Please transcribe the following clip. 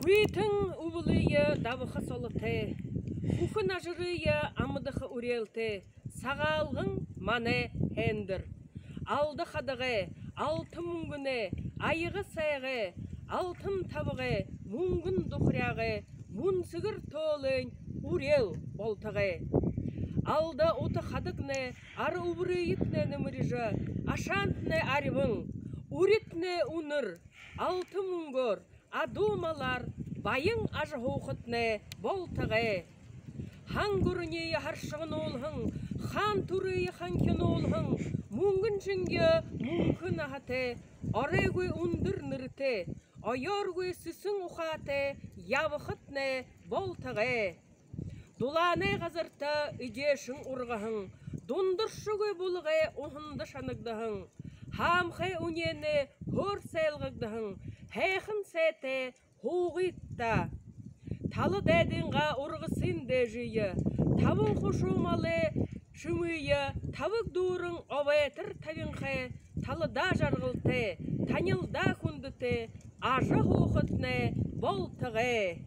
Уитың убылыя давыха солыте, ухын ажырыя амыдықы үрелте, сағалғың мане хендір. Алды қадығы, алты мүнгіне, айығы сайғы, алтын табығы, мүнгін дұқыряғы, мүнсігір толын үрел болтығы. Алды оты қадықны, ары убырыйытны нөміріжі, ашантны арывың, үрітні үнір, алты мүнгір, адумалар байың ажы хоқытны болтығы. Хан көрінейі харшығын олғың, хан түрейі ханкен олғың, мүнгін жінге мүмкін ағаты, арайгөй үндір нұрты, айаргөй сүсің ұқаты, явықытны болтығы. Дуланы ғазырты үдешің ұрғығың, дундыршығы бұлғы ұхынды шанығдығың, хамқы үнені хөр сәлғығдығың, Хейхін сәті хуғитта. Талы дәдіңға ұрғысын дәжейі, табын құшумалы шүмейі, табық дұрың овайтыр табынқы, талыда жарғылты, танылда күндіті, ажы хуқытны болтығы.